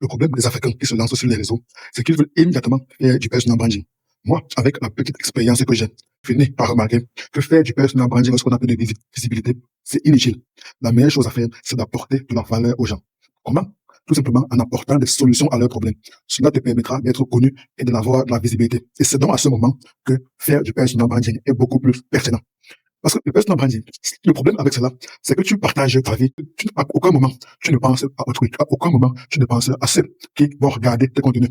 problème des Africains qui se lancent sur les réseaux, c'est qu'ils veulent immédiatement faire du personal branding. Moi, avec la petite expérience que j'ai, je finis par remarquer que faire du personal branding, ce qu'on appelle de visibilité, c'est inutile. La meilleure chose à faire, c'est d'apporter de la valeur aux gens. Comment? Tout simplement en apportant des solutions à leurs problèmes. Cela te permettra d'être connu et d'avoir de la visibilité. Et c'est donc à ce moment que faire du personal branding est beaucoup plus pertinent. Parce que le personal branding, le problème avec cela, c'est que tu partages ta vie. À aucun moment, tu ne penses à autrui. À aucun moment, tu ne penses à ceux qui vont regarder tes contenus.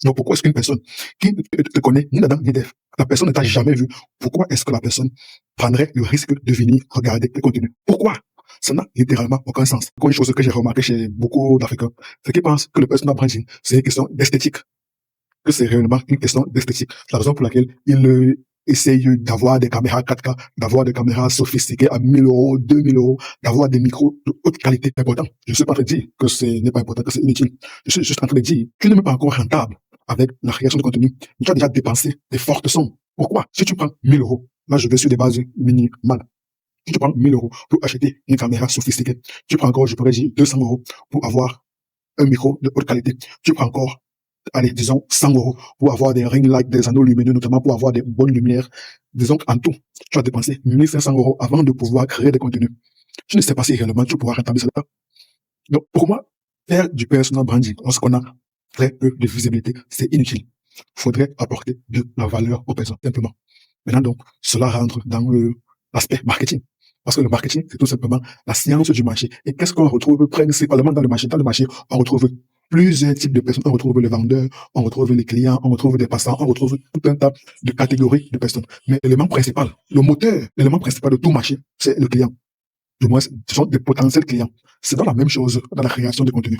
Donc, pourquoi est-ce qu'une personne qui ne te connaît ni d'Adam ni d'Ève, la personne ne t'a jamais vu, pourquoi est-ce que la personne prendrait le risque de venir regarder tes contenus? Pourquoi? Ça n'a littéralement aucun sens. Une chose que j'ai remarqué chez beaucoup d'Africains, c'est qu'ils pensent que le personal branding, c'est une question d'esthétique. Que c'est réellement une question d'esthétique. C'est la raison pour laquelle ils essayent d'avoir des caméras 4K, d'avoir des caméras sophistiquées à 1000 euros, 2000 euros, d'avoir des micros de haute qualité. C'est important. Je ne suis pas en train de dire que ce n'est pas important, que c'est inutile. Je suis juste en train de dire, tu n'es même pas encore rentable avec la création de contenu. Tu as déjà dépensé des fortes sommes. Pourquoi? Si tu prends 1000 euros, là je vais sur des bases minimales. Si tu prends 1000 euros pour acheter une caméra sophistiquée, tu prends encore, je pourrais dire, 200 euros pour avoir un micro de haute qualité. Tu prends encore, allez, disons, 100 euros pour avoir des ring lights, des anneaux lumineux, notamment pour avoir des bonnes lumières. Disons qu'en tout, tu as dépensé 1500 euros avant de pouvoir créer des contenus. Je ne sais pas si réellement tu pourras rentabiliser cela. Donc, pour moi, faire du personal branding, lorsqu'on a très peu de visibilité, c'est inutile. Il faudrait apporter de la valeur aux personnes, simplement. Maintenant, donc, cela rentre dans l'aspect marketing. Parce que le marketing, c'est tout simplement la science du marché. Et qu'est-ce qu'on retrouve principalement dans le marché? Dans le marché, on retrouve plusieurs types de personnes. On retrouve les vendeurs, on retrouve les clients, on retrouve des passants, on retrouve tout un tas de catégories de personnes. Mais l'élément principal, le moteur, l'élément principal de tout marché, c'est le client. Du moins, ce sont des potentiels clients. C'est dans la même chose dans la création de contenu.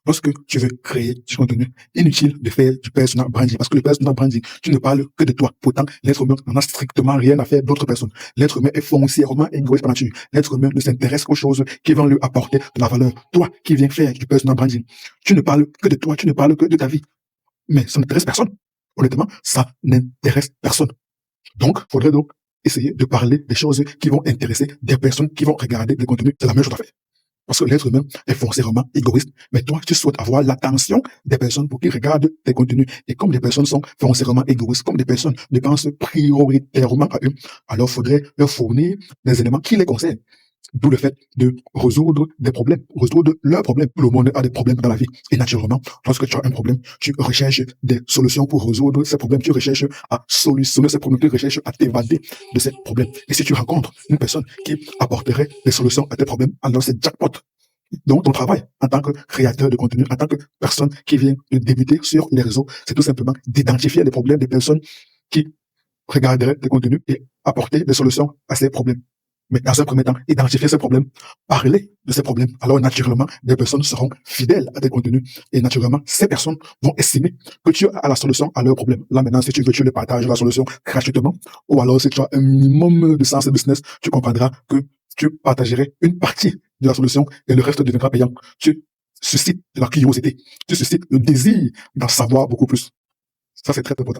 Lorsque tu veux créer du contenu, inutile de faire du personal branding. Parce que le personal branding, tu ne parles que de toi. Pourtant, l'être humain n'en a strictement rien à faire d'autres personnes. L'être humain est foncièrement égoïste par nature. L'être humain ne s'intéresse qu'aux choses qui vont lui apporter de la valeur. Toi qui viens faire du personal branding, tu ne parles que de toi, tu ne parles que de ta vie. Mais ça n'intéresse personne. Honnêtement, ça n'intéresse personne. Donc, il faudrait donc essayer de parler des choses qui vont intéresser des personnes qui vont regarder des contenus. C'est la même chose à faire. Parce que l'être humain est foncièrement égoïste. Mais toi, tu souhaites avoir l'attention des personnes pour qu'ils regardent tes contenus. Et comme les personnes sont foncièrement égoïstes, comme les personnes ne pensent prioritairement à eux, alors il faudrait leur fournir des éléments qui les concernent. D'où le fait de résoudre des problèmes, résoudre leurs problèmes. Tout le monde a des problèmes dans la vie. Et naturellement, lorsque tu as un problème, tu recherches des solutions pour résoudre ces problèmes. Tu recherches à solutionner ces problèmes. Tu recherches à t'évader de ces problèmes. Et si tu rencontres une personne qui apporterait des solutions à tes problèmes, alors c'est jackpot. Donc, ton travail en tant que créateur de contenu, en tant que personne qui vient de débuter sur les réseaux, c'est tout simplement d'identifier les problèmes des personnes qui regarderaient tes contenus et apporter des solutions à ces problèmes. Mais dans un premier temps, identifier ces problèmes, parler de ces problèmes. Alors, naturellement, des personnes seront fidèles à tes contenus. Et naturellement, ces personnes vont estimer que tu as la solution à leurs problèmes. Là, maintenant, si tu veux, tu le partages la solution gratuitement. Ou alors, si tu as un minimum de sens et business, tu comprendras que tu partagerais une partie de la solution et le reste deviendra payant. Tu suscites de la curiosité. Tu suscites le désir d'en savoir beaucoup plus. Ça, c'est très important.